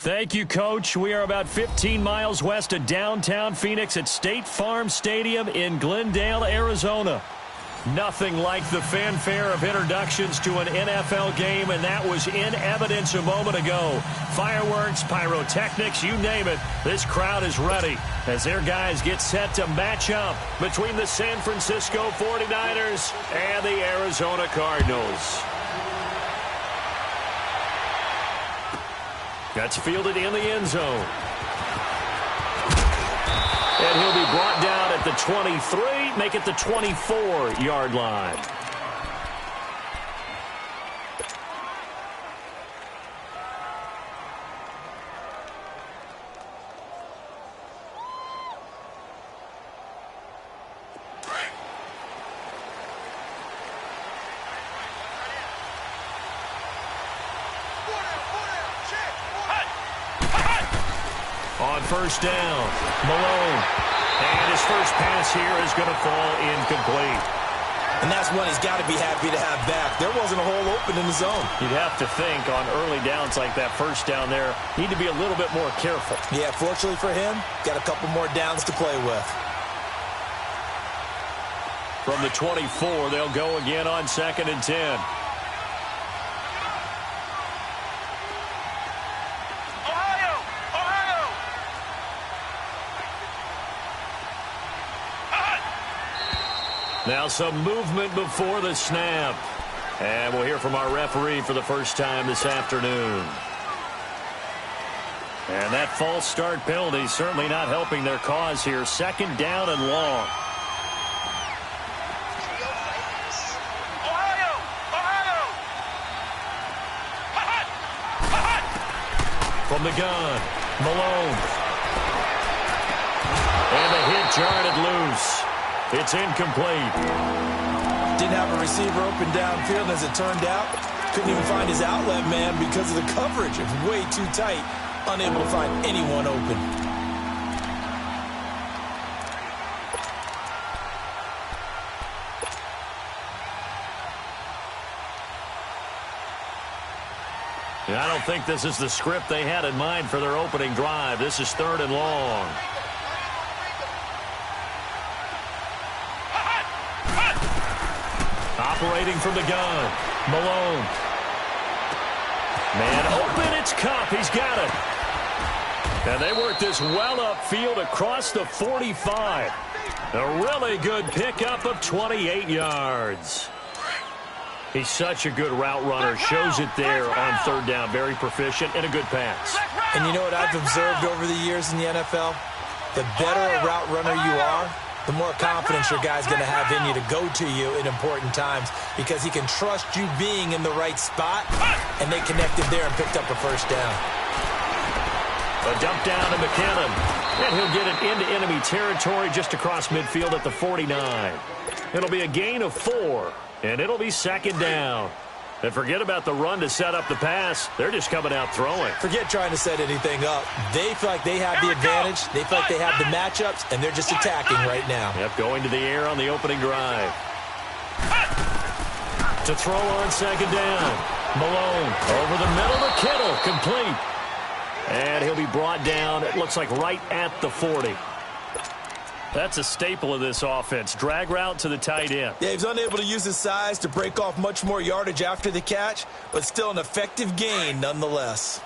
Thank you, Coach. We are about 15 miles west of downtown Phoenix at State Farm Stadium in Glendale, Arizona. Nothing like the fanfare of introductions to an NFL game, and that was in evidence a moment ago. Fireworks, pyrotechnics, you name it. This crowd is ready as their guys get set to match up between the San Francisco 49ers and the Arizona Cardinals. That's fielded in the end zone. And he'll be brought down at the 23, make it the 24-yard line. On first down, Malone. And his first pass here is going to fall incomplete. And that's one he's got to be happy to have back. There wasn't a hole open in the zone. You'd have to think on early downs like that first down there, need to be a little bit more careful. Yeah, fortunately for him, got a couple more downs to play with. From the 24, they'll go again on 2nd and 10. Now some movement before the snap. And we'll hear from our referee for the first time this afternoon. And that false start penalty certainly not helping their cause here. 2nd down and long. From the gun, Malone. And the hit jarred it loose. It's incomplete. Didn't have a receiver open downfield, as it turned out. Couldn't even find his outlet man because of the coverage. It was way too tight. Unable to find anyone open. I don't think this is the script they had in mind for their opening drive. This is 3rd and long. Operating from the gun, Malone. Man open, it's Cup. He's got it. And they work this well upfield across the 45. A really good pickup of 28 yards. He's such a good route runner. Shows it there on 3rd down. Very proficient and a good pass. And you know what I've observed over the years in the NFL? The better a route runner you are, the more confidence your guy's going to have in you to go to you in important times because he can trust you being in the right spot, and they connected there and picked up a first down. A dump down to McKinnon, and he'll get it into enemy territory just across midfield at the 49. It'll be a gain of 4, and it'll be 2nd down. And forget about the run to set up the pass. They're just coming out throwing. Forget trying to set anything up. They feel like they have the advantage. They feel like they have the matchups, and they're just attacking right now. Yep, going to the air on the opening drive. To throw on second down. Malone over the middle to Kittle. Complete. And he'll be brought down, it looks like right at the 40. That's a staple of this offense. Drag route to the tight end. Yeah, he's unable to use his size to break off much more yardage after the catch, but still an effective gain nonetheless.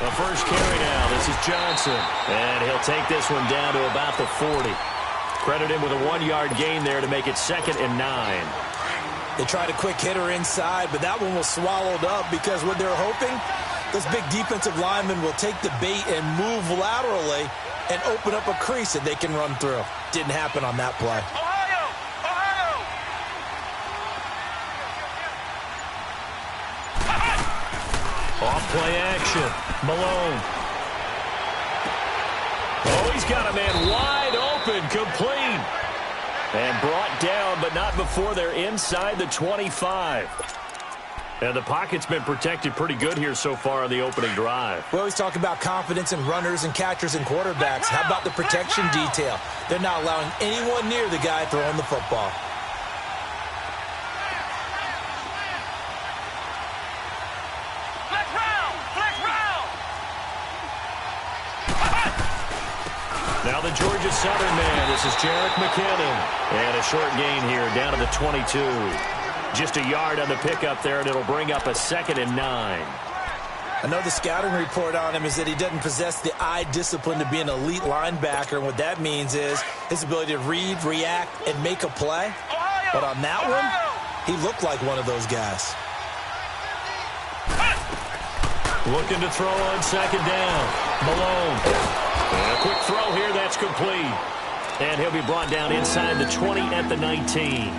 The first carry now. This is Johnson. And he'll take this one down to about the 40. Credit him with a 1-yard gain there to make it 2nd and 9. They tried a quick hitter inside, but that one was swallowed up because what they're hoping, this big defensive lineman will take the bait and move laterally and open up a crease that they can run through. Didn't happen on that play. Off play action. Malone. Oh, he's got a man wide open, complete. And brought down, but not before they're inside the 25. And the pocket's been protected pretty good here so far on the opening drive. We always talk about confidence in runners and catchers and quarterbacks. How about the protection detail? They're not allowing anyone near the guy throwing the football. Now the Georgia Southern man. This is Jerick McKinnon. And a short gain here down to the 22. Just a yard on the pickup there, and it'll bring up a 2nd and 9. I know the scouting report on him is that he doesn't possess the eye discipline to be an elite linebacker. And what that means is his ability to read, react, and make a play. But on that one, he looked like one of those guys. Looking to throw on second down. Malone. And a quick throw here, that's complete. And he'll be brought down inside the 20 at the 19.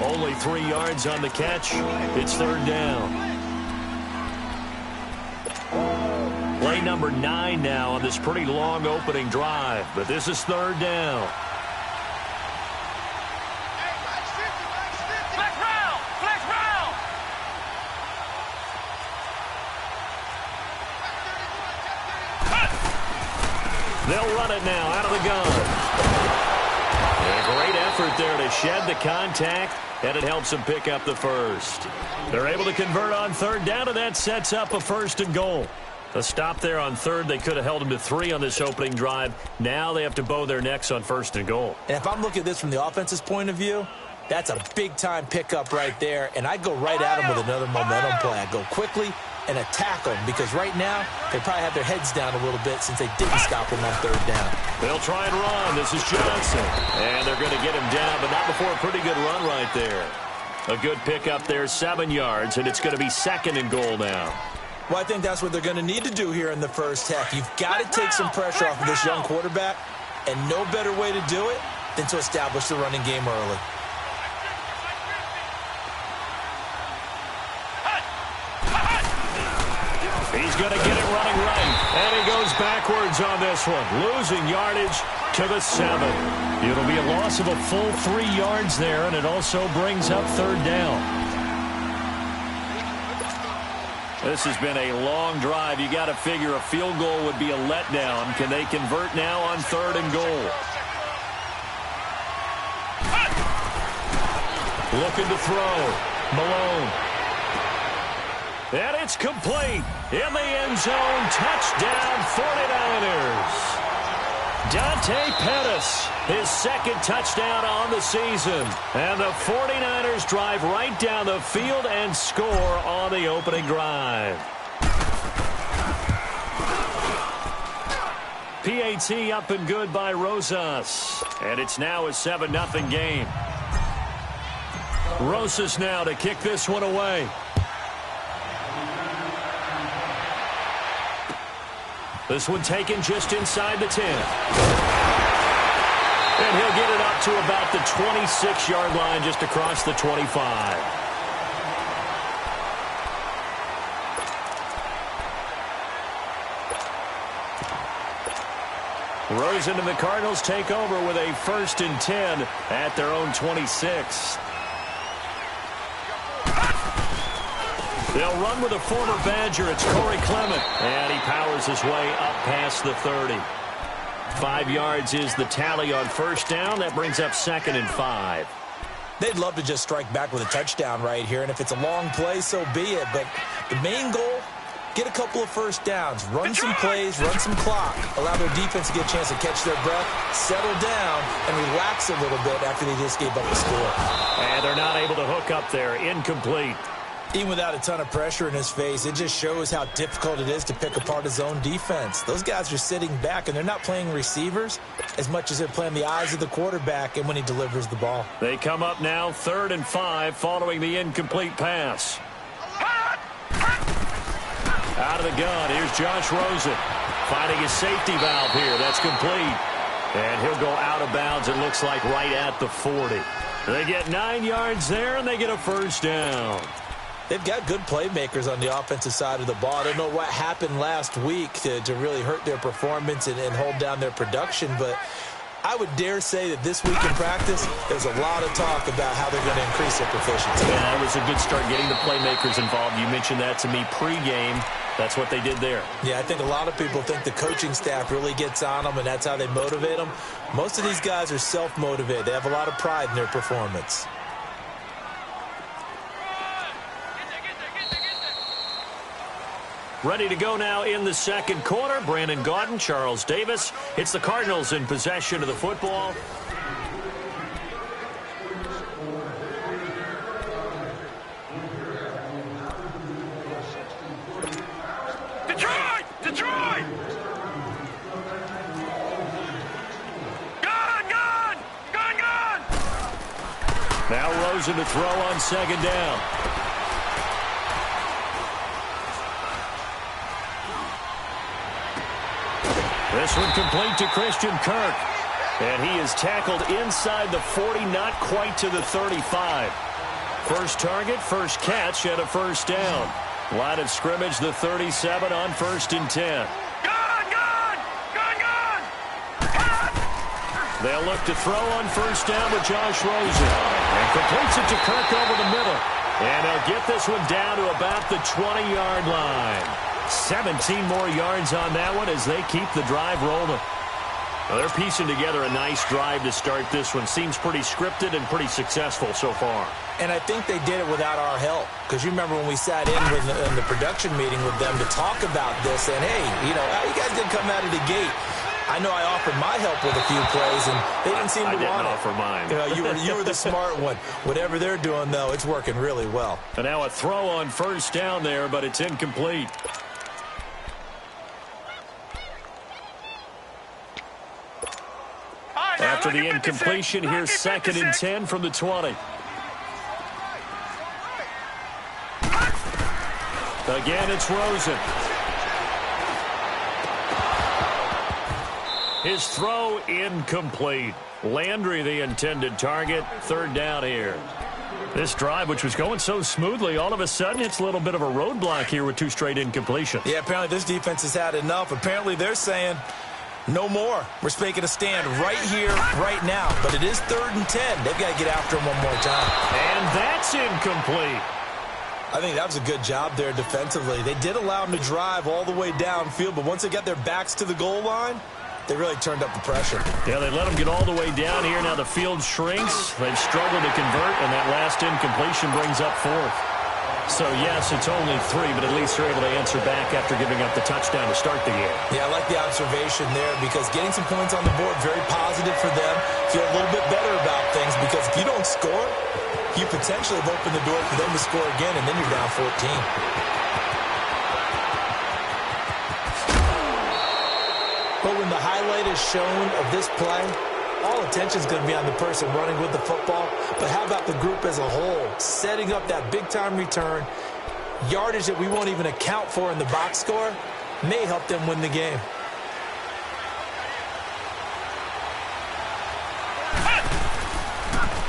Only 3 yards on the catch. It's 3rd down. Play number 9 now on this pretty long opening drive. But this is 3rd down. They'll run it now out of the gun. And a great effort there to shed the contact, and it helps them pick up the first. They're able to convert on 3rd down, and that sets up a 1st and goal. A stop there on 3rd. They could have held them to 3 on this opening drive. Now they have to bow their necks on 1st and goal. And if I'm looking at this from the offense's point of view, that's a big-time pickup right there, and I'd go right at them with another momentum play. I'd go quickly and attack them, because right now they probably have their heads down a little bit since they didn't stop them on 3rd down. They'll try and run. This is Johnson. And they're going to get him down, but not before a pretty good run right there. A good pickup there, 7 yards, and it's going to be 2nd and goal now. Well, I think that's what they're going to need to do here in the first half. You've got to take some pressure off of this young quarterback, and no better way to do it than to establish the running game early. He's going to get it running right, and he goes backwards on this one, losing yardage to the 7. It'll be a loss of a full 3 yards there, and it also brings up 3rd down. This has been a long drive. You got to figure a field goal would be a letdown. Can they convert now on 3rd and goal? Looking to throw. Malone. And it's complete. In the end zone. Touchdown 49ers. Dante Pettis, his 2nd touchdown on the season. And the 49ers drive right down the field and score on the opening drive. PAT up and good by Rosas. And it's now a 7-0 game. Rosas now to kick this one away. This one taken just inside the 10. And he'll get it up to about the 26-yard line, just across the 25. Rosen and the Cardinals take over with a 1st and 10 at their own 26. They'll run with a former Badger. It's Corey Clement. And he powers his way up past the 30. 5 yards is the tally on 1st down. That brings up 2nd and 5. They'd love to just strike back with a touchdown right here. And if it's a long play, so be it. But the main goal, get a couple of 1st downs. Run some plays, run some clock. Allow their defense to get a chance to catch their breath, settle down, and relax a little bit after they just gave up the score. And they're not able to hook up there. Incomplete. Even without a ton of pressure in his face, it just shows how difficult it is to pick apart his own defense. Those guys are sitting back, and they're not playing receivers as much as they're playing the eyes of the quarterback and when he delivers the ball. They come up now 3rd and 5 following the incomplete pass. Out of the gun, here's Josh Rosen. Finding his safety valve here. That's complete. And he'll go out of bounds, it looks like, right at the 40. They get 9 yards there, and they get a 1st down. They've got good playmakers on the offensive side of the ball. I don't know what happened last week to really hurt their performance and hold down their production, but I would dare say that this week in practice, there's a lot of talk about how they're going to increase their proficiency. Yeah, that was a good start getting the playmakers involved. You mentioned that to me pregame. That's what they did there. Yeah, I think a lot of people think the coaching staff really gets on them, and that's how they motivate them. Most of these guys are self-motivated. They have a lot of pride in their performance. Ready to go now in the 2nd quarter. Brandon Gaudin, Charles Davis. It's the Cardinals in possession of the football. Detroit! Detroit! Gone! Gone! Gone! Gone! Now Rosen to throw on 2nd down. This one complete to Christian Kirk. And he is tackled inside the 40, not quite to the 35. First target, first catch, and a 1st down. Line of scrimmage, the 37 on 1st and 10. Gone! Gone! Gone! Gone! They'll look to throw on 1st down with Josh Rosen. And completes it to Kirk over the middle. And they'll get this one down to about the 20-yard line. 17 more yards on that one as they keep the drive rolling. Well, they're piecing together a nice drive to start this one. Seems pretty scripted and pretty successful so far. And I think they did it without our help. Because you remember when we sat in the production meeting with them to talk about this. And, hey, you know, how you guys didn't come out of the gate? I know I offered my help with a few plays, and they didn't seem to want it. I didn't offer mine. You were the smart one. Whatever they're doing, though, it's working really well. And now a throw on 1st down there, but it's incomplete. After the incompletion, here's 2nd and 10 from the 20. Again, it's Rosen. His throw incomplete. Landry, the intended target. 3rd down here. This drive, which was going so smoothly, all of a sudden it's a little bit of a roadblock here with 2 straight incompletions. Yeah, apparently this defense has had enough. Apparently they're saying no more. We're making a stand right here, right now. But it is 3rd and 10. They've got to get after him one more time. And that's incomplete. I think that was a good job there defensively. They did allow him to drive all the way downfield, but once they got their backs to the goal line, they really turned up the pressure. Yeah, they let them get all the way down here. Now the field shrinks. They've struggled to convert, and that last incompletion brings up 4th. So, yes, it's only 3, but at least they're able to answer back after giving up the touchdown to start the game. Yeah, I like the observation there because getting some points on the board, very positive for them. Feel a little bit better about things because if you don't score, you potentially have opened the door for them to score again, and then you're down 14. But when the highlight is shown of this play, all attention is going to be on the person running with the football. But how about the group as a whole, setting up that big-time return, yardage that we won't even account for in the box score, may help them win the game.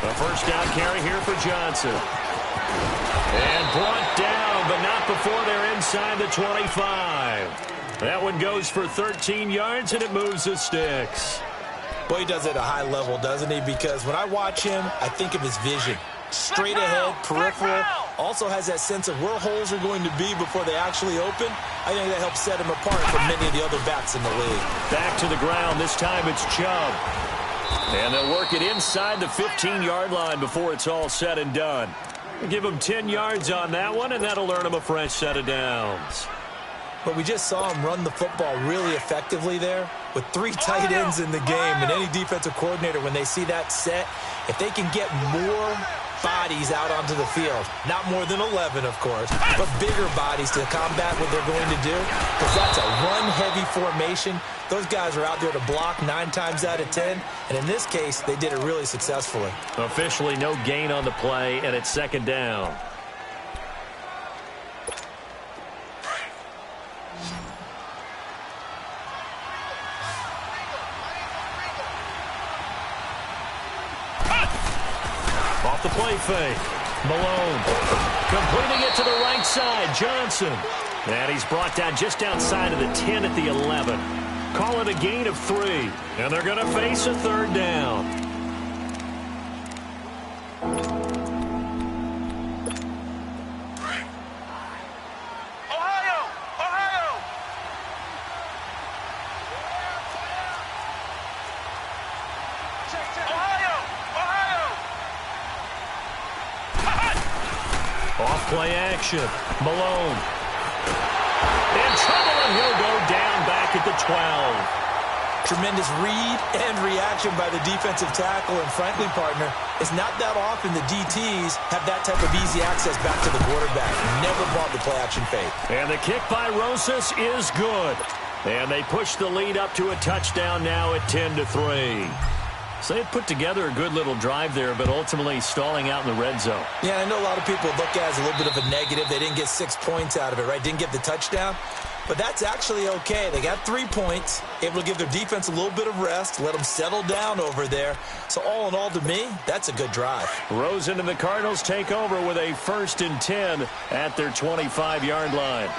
A 1st down carry here for Johnson. And brought down, but not before they're inside the 25. That one goes for 13 yards, and it moves the sticks. Well, he does it at a high level, doesn't he? Because when I watch him, I think of his vision. Straight ahead, peripheral, also has that sense of where holes are going to be before they actually open. I think that helps set him apart from many of the other backs in the league. Back to the ground. This time it's Chubb. And they'll work it inside the 15-yard line before it's all said and done. Give him 10 yards on that one, and that'll earn him a fresh set of downs. But we just saw him run the football really effectively there with 3 tight ends in the game. And any defensive coordinator, when they see that set, if they can get more bodies out onto the field, not more than 11, of course, but bigger bodies to combat what they're going to do, because that's a run-heavy formation. Those guys are out there to block 9 times out of 10, and in this case, they did it really successfully. Officially no gain on the play, and it's second down. Off the play fake. Malone completing it to the right side. Johnson. And he's brought down just outside of the 10 at the 11. Call it a gain of 3. And they're going to face a third down. Ohio! Ohio! Ohio! Ohio! Off play action. Malone. In trouble, and he'll go down back at the 12. Tremendous read and reaction by the defensive tackle, and frankly, partner, it's not that often the DTs have that type of easy access back to the quarterback. Never brought the play action fake. And the kick by Rosas is good. And they push the lead up to a touchdown now at 10-3. So they put together a good little drive there, but ultimately stalling out in the red zone. Yeah, I know a lot of people look at it as a little bit of a negative. They didn't get 6 points out of it, right? Didn't get the touchdown. But that's actually okay. They got 3 points, able to give their defense a little bit of rest, let them settle down over there. So all in all, to me, that's a good drive. Rosen and the Cardinals take over with a 1st and 10 at their 25-yard line.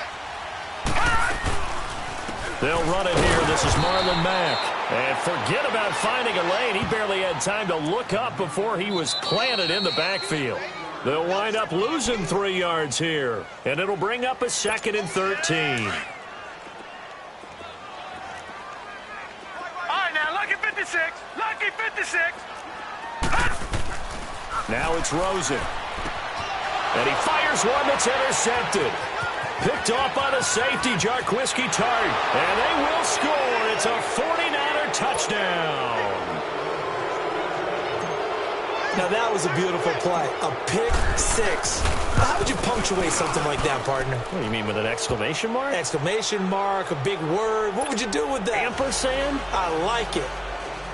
They'll run it here. This is Marlon Mack. And forget about finding a lane. He barely had time to look up before he was planted in the backfield. They'll wind up losing 3 yards here. And it'll bring up a 2nd and 13. All right, now, lucky 56. Lucky 56. Now it's Rosen. And he fires one that's intercepted. Picked off by the safety, Jarquiski Tart. And they will score. It's a 49er touchdown. Now, that was a beautiful play. A pick 6. How would you punctuate something like that, partner? What do you mean, with an exclamation mark? Exclamation mark, a big word. What would you do with that? Ampersand? I like it.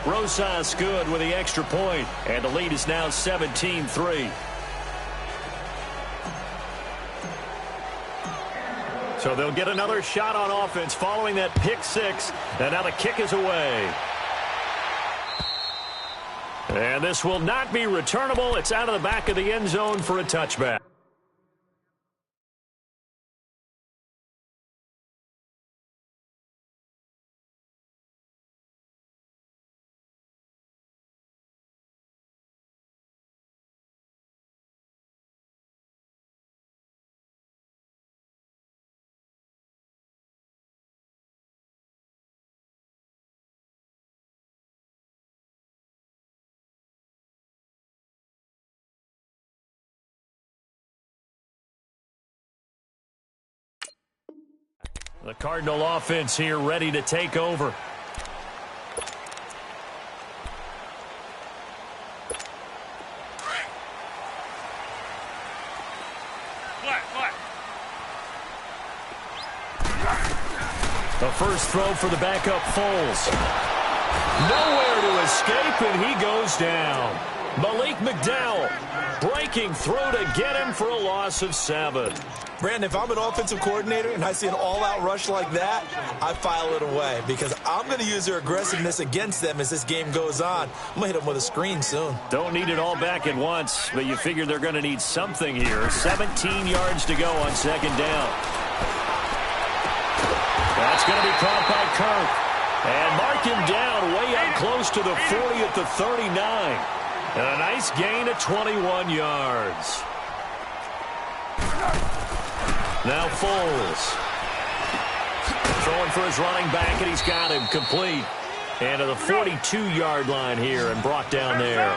Rosas good with the extra point. And the lead is now 17-3. So they'll get another shot on offense following that pick 6. And now the kick is away. And this will not be returnable. It's out of the back of the end zone for a touchback. The Cardinal offense here ready to take over. The first throw for the backup Foles. Nowhere to escape, and he goes down. Malik McDowell breaking through to get him for a loss of 7. Brandon, if I'm an offensive coordinator and I see an all-out rush like that, I file it away because I'm going to use their aggressiveness against them as this game goes on. I'm going to hit them with a screen soon. Don't need it all back at once, but you figure they're going to need something here. 17 yards to go on 2nd down. That's going to be caught by Kirk. And mark him down way up close to the 40 at the 39. And a nice gain of 21 yards. Now Foles. Throwing for his running back, and he's got him complete. And to the 42-yard line here and brought down there.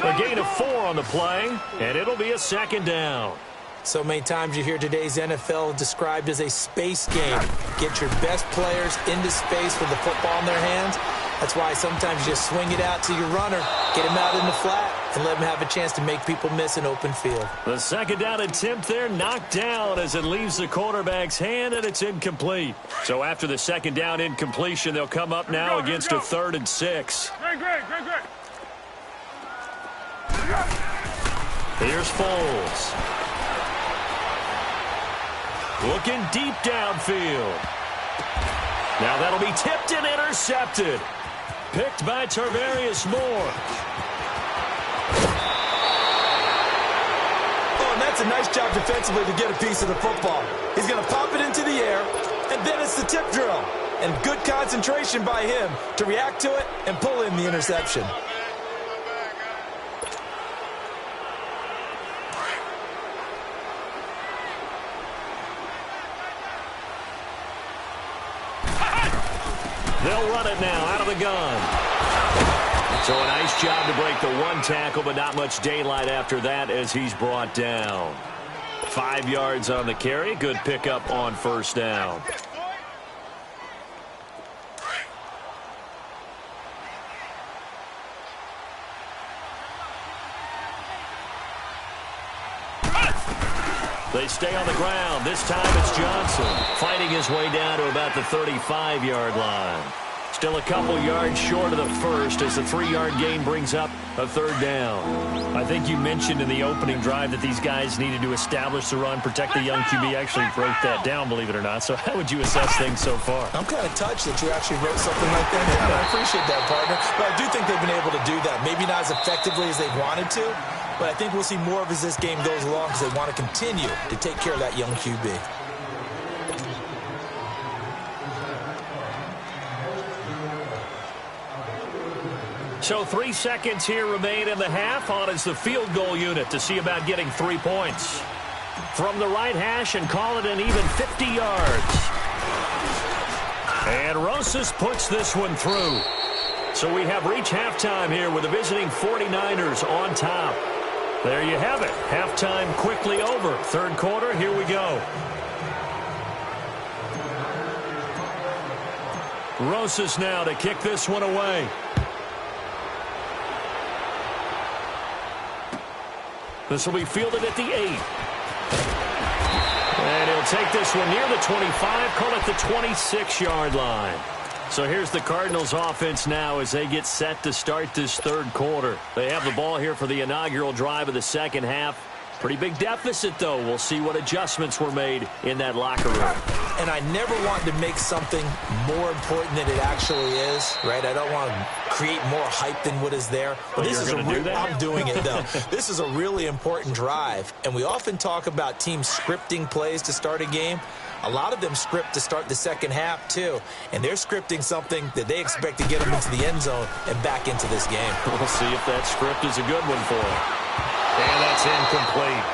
A gain of 4 on the play, and it'll be a second down. So many times you hear today's NFL described as a space game. Get your best players into space with the football in their hands. That's why sometimes you just swing it out to your runner, get him out in the flat, and let him have a chance to make people miss an open field. The second down attempt there knocked down as it leaves the quarterback's hand, and it's incomplete. So after the second down incompletion, they'll come up now against a 3rd and 6. Great. Here's Foles. Looking deep downfield. Now that'll be tipped and intercepted. Picked by Tarvarius Moore. Oh, and that's a nice job defensively to get a piece of the football. He's going to pop it into the air, and then it's the tip drill. And good concentration by him to react to it and pull in the interception. They'll run it now out of the gun. So a nice job to break the 1 tackle, but not much daylight after that as he's brought down. 5 yards on the carry. Good pickup on first down. They stay on the ground. This time it's Johnson fighting his way down to about the 35-yard line. Still a couple yards short of the first as the 3-yard gain brings up a 3rd down. I think you mentioned in the opening drive that these guys needed to establish the run, protect the young QB. Actually wrote that down, believe it or not. So how would you assess things so far? I'm kind of touched that you actually wrote something like that. Yeah, I appreciate that, partner. But I do think they've been able to do that. Maybe not as effectively as they wanted to, but I think we'll see more of as this game goes along because they want to continue to take care of that young QB. So 3 seconds here remain in the half. On is the field goal unit to see about getting 3 points. From the right hash and call it an even 50 yards. And Rosas puts this one through. So we have reached halftime here with the visiting 49ers on top. There you have it. Halftime quickly over. 3rd quarter, here we go. Rosas now to kick this one away. This will be fielded at the 8. And he'll take this one near the 25, call it the 26-yard line. So here's the Cardinals offense now as they get set to start this 3rd quarter. They have the ball here for the inaugural drive of the second half. Pretty big deficit, though. We'll see what adjustments were made in that locker room. And I never want to make something more important than it actually is, right? I don't want to create more hype than what is there. But this is I'm doing it, though. This is a really important drive. And we often talk about teams scripting plays to start a game. A lot of them script to start the second half, too. And they're scripting something that they expect to get them into the end zone and back into this game. We'll see if that script is a good one for them. And that's incomplete.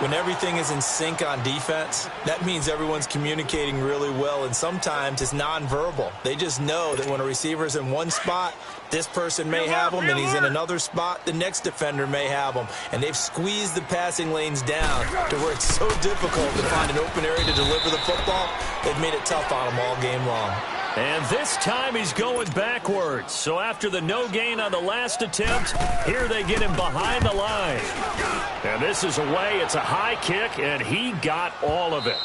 When everything is in sync on defense, that means everyone's communicating really well, and sometimes it's nonverbal. They just know that when a receiver's in one spot, this person may have him, and he's in another spot, the next defender may have him. And they've squeezed the passing lanes down to where it's so difficult to find an open area to deliver the football. They've made it tough on them all game long. And this time he's going backwards. So after the no gain on the last attempt, here they get him behind the line. And this is away. It's a high kick, and he got all of it.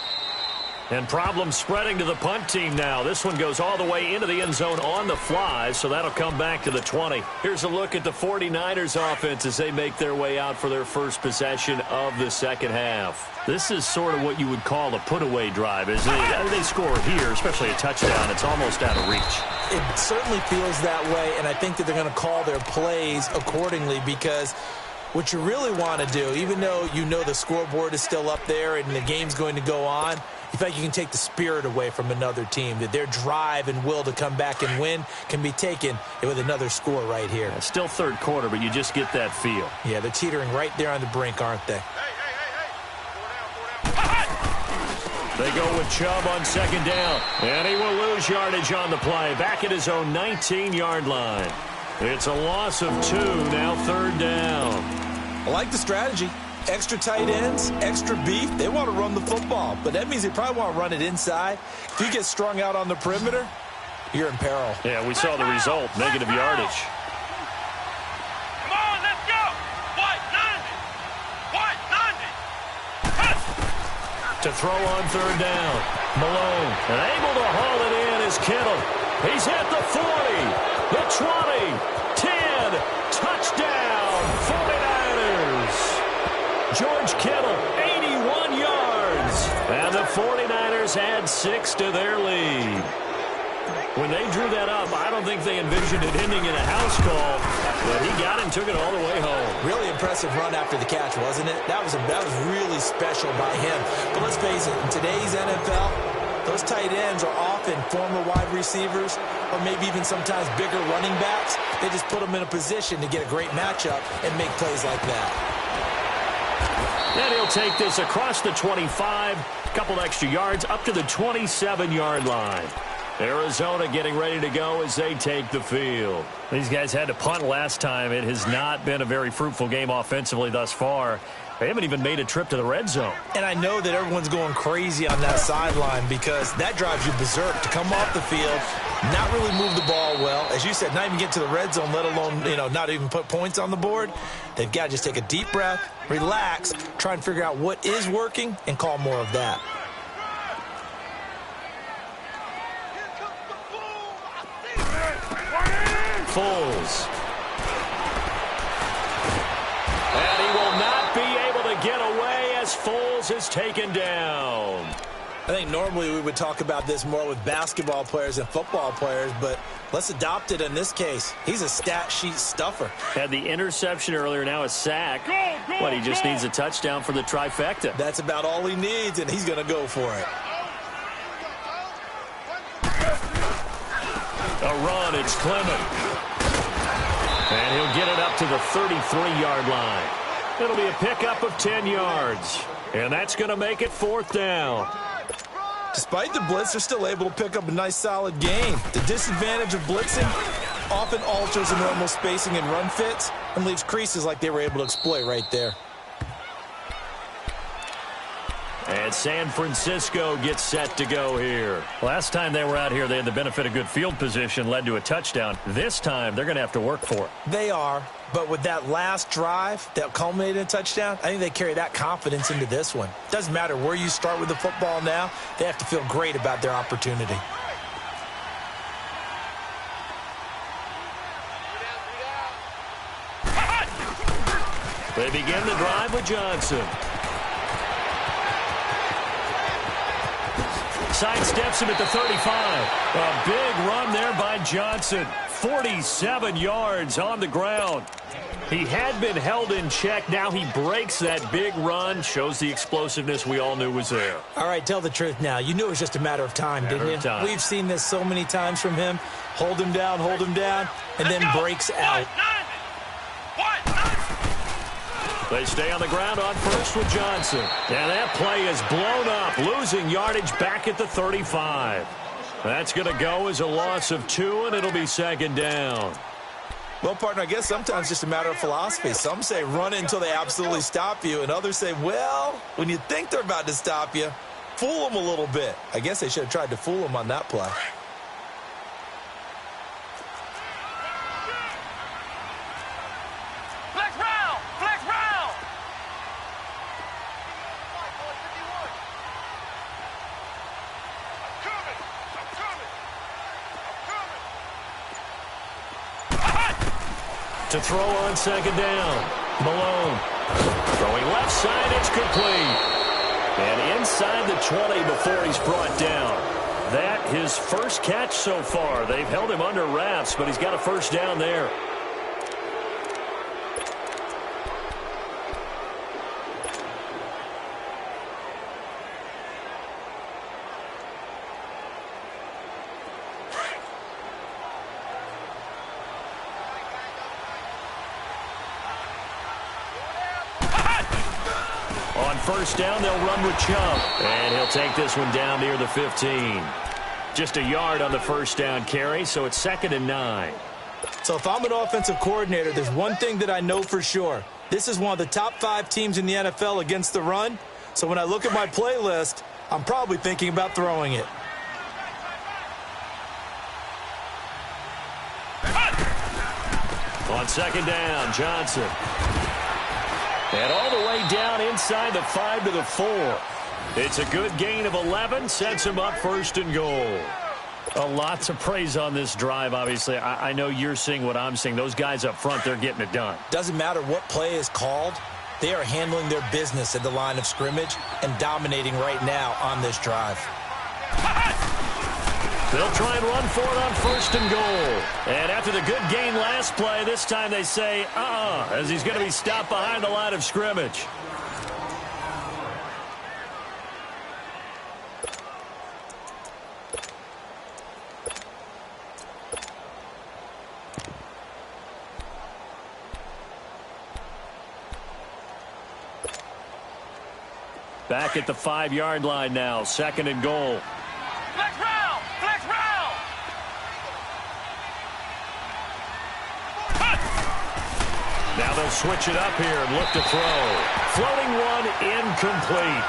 And problems spreading to the punt team now. This one goes all the way into the end zone on the fly, so that'll come back to the 20. Here's a look at the 49ers offense as they make their way out for their first possession of the second half. This is sort of what you would call a put-away drive, isn't it? They score here, especially a touchdown. It's almost out of reach. It certainly feels that way, and I think that they're going to call their plays accordingly because What you really want to do, even though you know the scoreboard is still up there and the game's going to go on, you feel like you can take the spirit away from another team, that their drive and will to come back and win can be taken with another score right here. Yeah, still third quarter, but you just get that feel. Yeah, they're teetering right there on the brink, aren't they? They go with Chubb on second down, and he will lose yardage on the play, back at his own 19-yard line. It's a loss of 2, now third down. I like the strategy. Extra tight ends, extra beef. They want to run the football, but that means they probably want to run it inside. If you get strung out on the perimeter, you're in peril. Yeah, we saw the result, negative yardage. Come on, let's go. White 90. To throw on third down, Malone, and able to haul it in is Kittle. He's at the 40, the 20, 10, touchdown, 49ers. George Kittle, 81 yards. And the 49ers add 6 to their lead. When they drew that up, I don't think they envisioned it ending in a house call, but he got it and took it all the way home. Really impressive run after the catch, wasn't it? That was really special by him. But let's face it, in today's NFL, those tight ends are often former wide receivers or maybe even sometimes bigger running backs. They just put them in a position to get a great matchup and make plays like that. And he'll take this across the 25, a couple extra yards, up to the 27-yard line. Arizona getting ready to go as they take the field. These guys had to punt last time. It has not been a very fruitful game offensively thus far. They haven't even made a trip to the red zone. And I know that everyone's going crazy on that sideline because that drives you berserk to come off the field, not really move the ball well. As you said, not even get to the red zone, let alone, not even put points on the board. They've got to just take a deep breath, relax, try and figure out what is working, and call more of that. Foles. And he will not be able to get away as Foles is taken down. I think normally we would talk about this more with basketball players and football players, but let's adopt it in this case. He's a stat sheet stuffer. Had the interception earlier, now a sack. But he just needs a touchdown for the trifecta. That's about all he needs, and he's going to go for it. A run, it's Clement. And he'll get it up to the 33-yard line. It'll be a pickup of 10 yards. And that's going to make it fourth down. Despite the blitz, they're still able to pick up a nice, solid gain. The disadvantage of blitzing often alters the normal spacing and run fits and leaves creases like they were able to exploit right there. And San Francisco gets set to go here. Last time they were out here, they had the benefit of good field position, led to a touchdown. This time, they're going to have to work for it. They are, but with that last drive that culminated in a touchdown, I think they carry that confidence into this one. Doesn't matter where you start with the football now, they have to feel great about their opportunity. They begin the drive with Johnson. Sidesteps him at the 35. A big run there by Johnson. 47 yards on the ground. He had been held in check. Now he breaks that big run. Shows the explosiveness we all knew was there. All right, tell the truth now. You knew it was just a matter of time, didn't you? We've seen this so many times from him. Hold him down, and then breaks out. They stay on the ground on first with Johnson. And that play is blown up, losing yardage back at the 35. That's going to go as a loss of 2, and it'll be second down. Well, partner, I guess sometimes it's just a matter of philosophy. Some say run until they absolutely stop you, and others say, well, when you think they're about to stop you, fool them a little bit. I guess they should have tried to fool them on that play. To throw on second down. Malone. Throwing left side, it's complete. And inside the 20 before he's brought down. That his first catch so far. They've held him under wraps, but he's got a first down there. On first down, they'll run with Chubb. And he'll take this one down near the 15. Just a yard on the first down carry, so it's 2nd and 9. So if I'm an offensive coordinator, there's one thing that I know for sure. This is one of the top 5 teams in the NFL against the run. So when I look at my playlist, I'm probably thinking about throwing it. On 2nd down, Johnson. And all the way down inside the 5 to the 4. It's a good gain of 11, sets him up 1st and goal. Lots of praise on this drive, obviously. I know you're seeing what I'm seeing. Those guys up front, they're getting it done. Doesn't matter what play is called. They are handling their business at the line of scrimmage and dominating right now on this drive. They'll try and run for it on 1st and goal. And after the good gain last play, this time they say, as he's going to be stopped behind the line of scrimmage. Back at the 5-yard line now, 2nd and goal. Flex round! Flex round! Now they'll switch it up here and look to throw. Floating one, incomplete.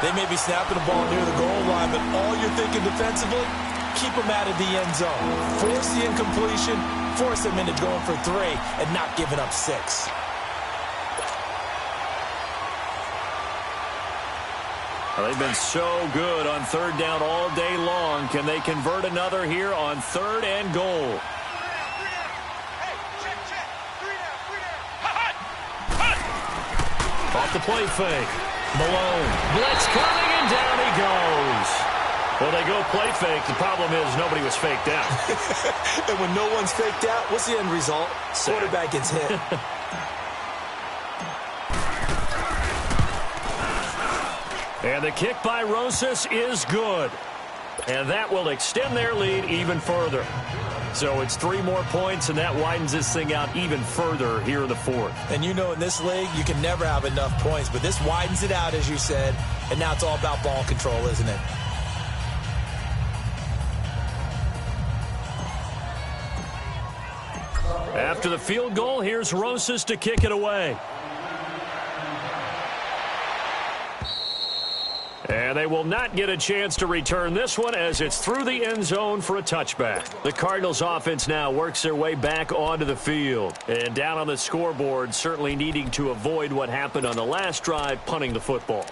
They may be snapping the ball near the goal line, but all you're thinking defensively, keep them out of the end zone. Force the incompletion, force them into going for 3, and not giving up 6. Well, they've been so good on 3rd down all day long. Can they convert another here on 3rd and goal? Off the play fake. Malone. Blitz coming, and down he goes. Well, they go play fake. The problem is nobody was faked out. And when no one's faked out, what's the end result? Quarterback gets hit. And the kick by Rosas is good. And that will extend their lead even further. So it's 3 more points, and that widens this thing out even further here in the 4th. And you know in this league, you can never have enough points. But this widens it out, as you said. And now it's all about ball control, isn't it? After the field goal, here's Rosas to kick it away. And they will not get a chance to return this one as it's through the end zone for a touchback. The Cardinals offense now works their way back onto the field. And down on the scoreboard, certainly needing to avoid what happened on the last drive, punting the football.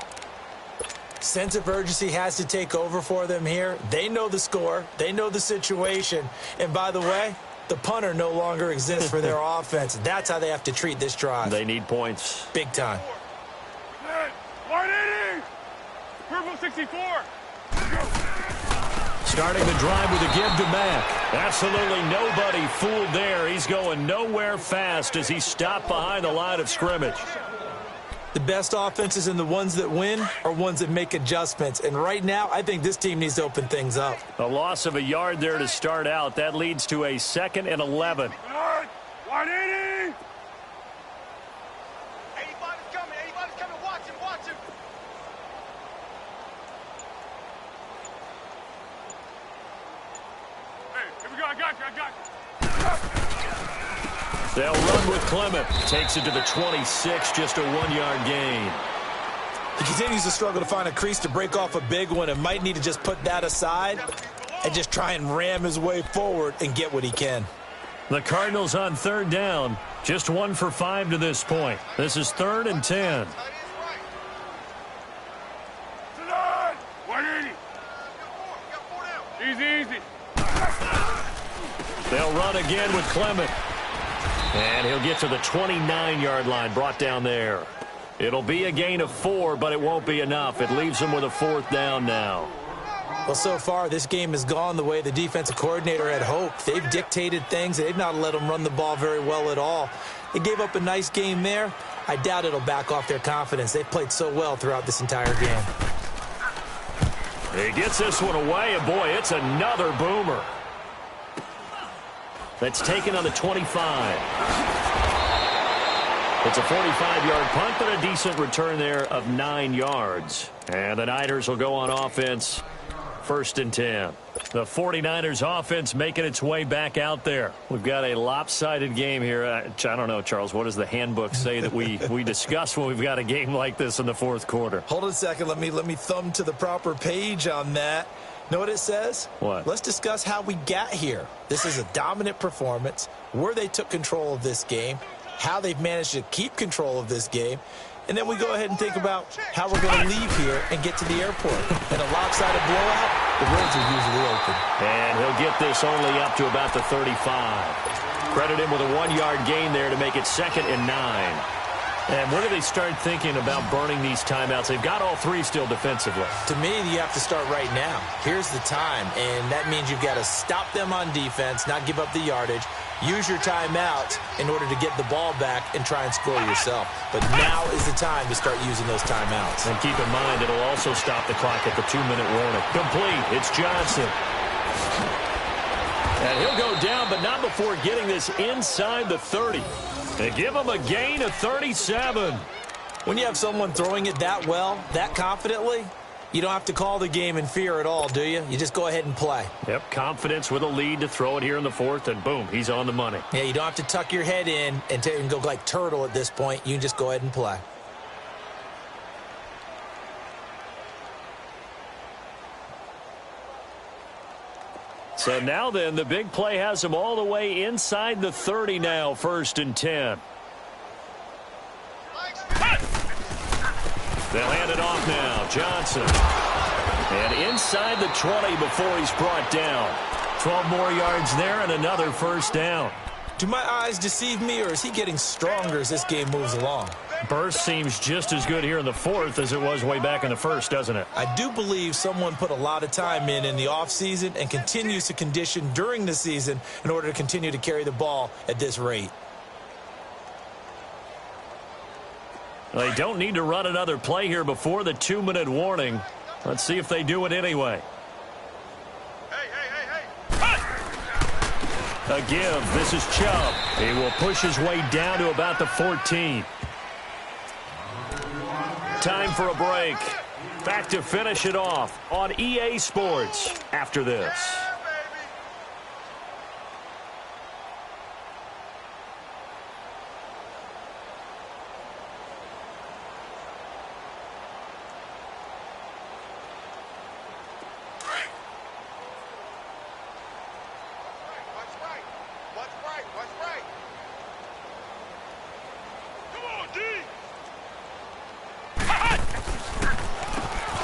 Sense of urgency has to take over for them here. They know the score. They know the situation. And by the way, the punter no longer exists for their offense. That's how they have to treat this drive. They need points. Big time. 180! Purple 64! Starting the drive with a give to Mack. Absolutely nobody fooled there. He's going nowhere fast as he's stopped behind the line of scrimmage. The best offenses and the ones that win are ones that make adjustments. And right now, I think this team needs to open things up. A loss of a yard there to start out. That leads to a 2nd and 11. 180! 85 is coming. 85 is coming. Watch him. Watch him. Hey, here we go. I got you. I got you. They'll run with Clement. Takes it to the 26, just a 1-yard gain. He continues to struggle to find a crease to break off a big one and might need to just put that aside and just try and ram his way forward and get what he can. The Cardinals on 3rd down. Just 1 for 5 to this point. This is 3rd and 10. 180. Easy, easy. They'll run again with Clement. And he'll get to the 29-yard line, brought down there. It'll be a gain of 4, but it won't be enough. It leaves him with a 4th down now. Well, so far, this game has gone the way the defensive coordinator had hoped. They've dictated things. They've not let them run the ball very well at all. They gave up a nice game there. I doubt it'll back off their confidence. They've played so well throughout this entire game. He gets this one away, and boy, it's another boomer. That's taken on the 25. It's a 45-yard punt, but a decent return there of 9 yards. And the Niners will go on offense, 1st and 10. The 49ers offense making its way back out there. We've got a lopsided game here. I don't know, Charles, what does the handbook say that we discuss when we've got a game like this in the fourth quarter? Hold on a second. Let me thumb to the proper page on that. Know what it says? What? Let's discuss how we got here. This is a dominant performance, where they took control of this game, how they've managed to keep control of this game, and then we go ahead and think about how we're going to leave here and get to the airport. In a lopsided blowout, the roads are usually open. And he'll get this only up to about the 35. Credit him with a 1-yard gain there to make it 2nd and 9. And when do they start thinking about burning these timeouts? They've got all 3 still defensively. To me, you have to start right now. Here's the time, and that means you've got to stop them on defense, not give up the yardage, use your timeouts in order to get the ball back and try and score yourself. But now is the time to start using those timeouts. And keep in mind, it'll also stop the clock at the 2-minute warning. Complete. It's Johnson. And he'll go down, but not before getting this inside the 30. They give him a gain of 37. When you have someone throwing it that well, that confidently, you don't have to call the game in fear at all, do you? You just go ahead and play. Yep, confidence with a lead to throw it here in the 4th, and boom, he's on the money. Yeah, you don't have to tuck your head in and go like turtle at this point. You can just go ahead and play. So now then, the big play has him all the way inside the 30 now, 1st and 10. They'll hand it off now. Johnson. And inside the 20 before he's brought down. 12 more yards there and another 1st down. Do my eyes deceive me, or is he getting stronger as this game moves along? Burst seems just as good here in the 4th as it was way back in the 1st, doesn't it? I do believe someone put a lot of time in the offseason and continues to condition during the season in order to continue to carry the ball at this rate. They don't need to run another play here before the 2-minute warning. Let's see if they do it anyway. A give. This is Chubb. He will push his way down to about the 14. Time for a break. Back to finish it off on EA Sports after this.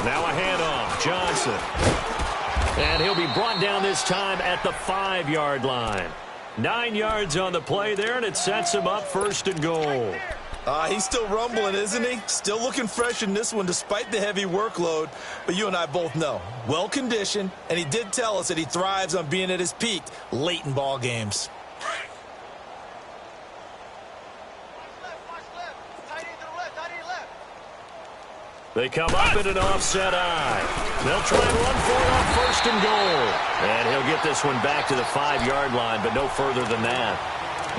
Now a handoff. Johnson. And he'll be brought down this time at the 5-yard line. 9 yards on the play there, and it sets him up 1st and goal. He's still rumbling, isn't he? Still looking fresh in this one despite the heavy workload. But you and I both know, well-conditioned, and he did tell us that he thrives on being at his peak late in ball games. They come up in an offset eye. They'll try and run for it on 1st and goal. And he'll get this one back to the 5-yard line, but no further than that.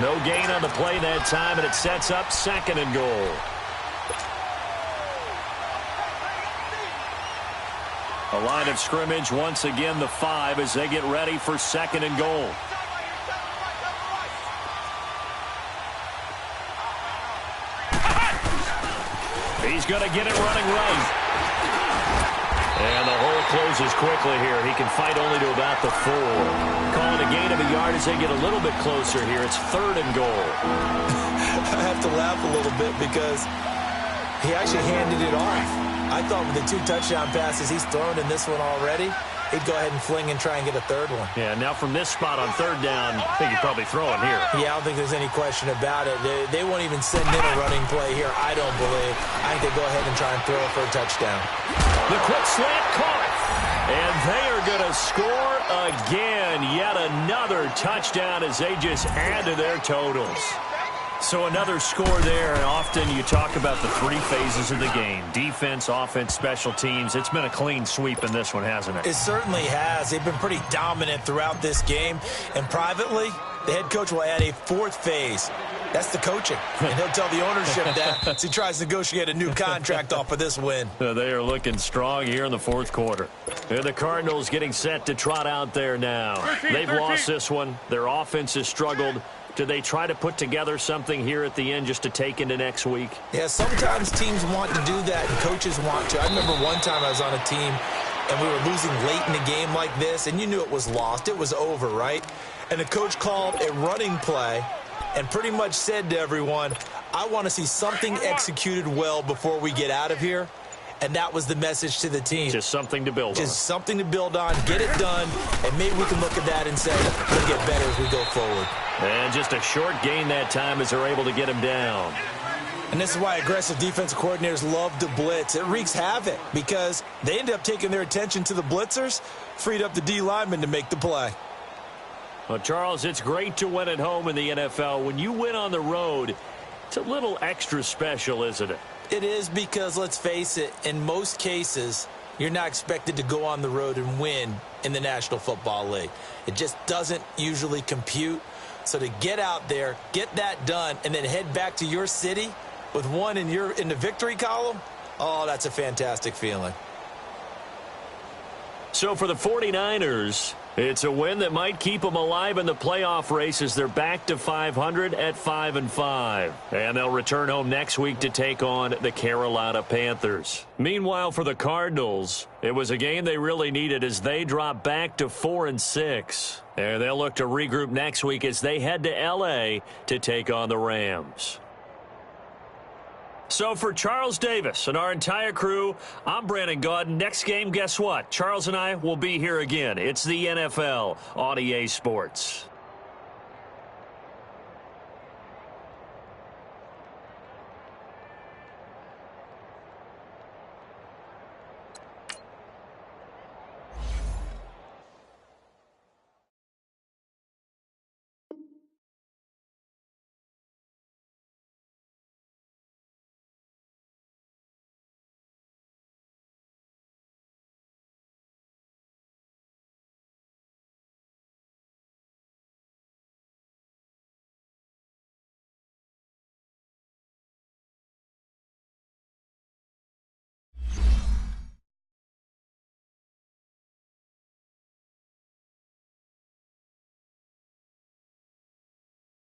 No gain on the play that time, and it sets up 2nd and goal. A line of scrimmage, once again the 5 as they get ready for 2nd and goal. He's going to get it running right. And the hole closes quickly here. He can fight only to about the 4. Calling a gain of a yard as they get a little bit closer here. It's 3rd and goal. I have to laugh a little bit because he actually handed it off. I thought with the 2 touchdown passes he's thrown in this one already, he'd go ahead and fling and try and get a 3rd one. Yeah, now from this spot on 3rd down, I think he'd probably throw it here. Yeah, I don't think there's any question about it. They won't even send in a running play here, I don't believe. I think they go ahead and try and throw it for a touchdown. The quick slant caught. And they are going to score again. Yet another touchdown as they just add to their totals. So another score there. And often you talk about the 3 phases of the game. Defense, offense, special teams. It's been a clean sweep in this one, hasn't it? It certainly has. They've been pretty dominant throughout this game. And privately, the head coach will add a 4th phase. That's the coaching. And he'll tell the ownership that as he tries to negotiate a new contract off of this win. They are looking strong here in the fourth quarter. And the Cardinals getting set to trot out there now. They've lost this one. Their offense has struggled. Do they try to put together something here at the end just to take into next week? Yeah, sometimes teams want to do that and coaches want to. I remember one time I was on a team and we were losing late in a game like this, and you knew it was lost. It was over, right? And the coach called a running play and pretty much said to everyone, I want to see something executed well before we get out of here. And that was the message to the team. Just something to build on. Just something to build on, get it done, and maybe we can look at that and say, we'll get better as we go forward. And just a short gain that time as they're able to get him down. And this is why aggressive defensive coordinators love to blitz. It wreaks havoc because they end up taking their attention to the blitzers, freed up the D lineman to make the play. Well, Charles, it's great to win at home in the NFL. When you win on the road, it's a little extra special, isn't it? It is because, let's face it, in most cases, you're not expected to go on the road and win in the National Football League. It just doesn't usually compute. So to get out there, get that done, and then head back to your city with one in the victory column, oh, that's a fantastic feeling. So for the 49ers, it's a win that might keep them alive in the playoff race as they're back to 500 at 5-5. And they'll return home next week to take on the Carolina Panthers. Meanwhile, for the Cardinals, it was a game they really needed as they drop back to 4-6. And they'll look to regroup next week as they head to L.A. to take on the Rams. So for Charles Davis and our entire crew, I'm Brandon Gaudin. Next game, guess what? Charles and I will be here again. It's the NFL on EA Sports.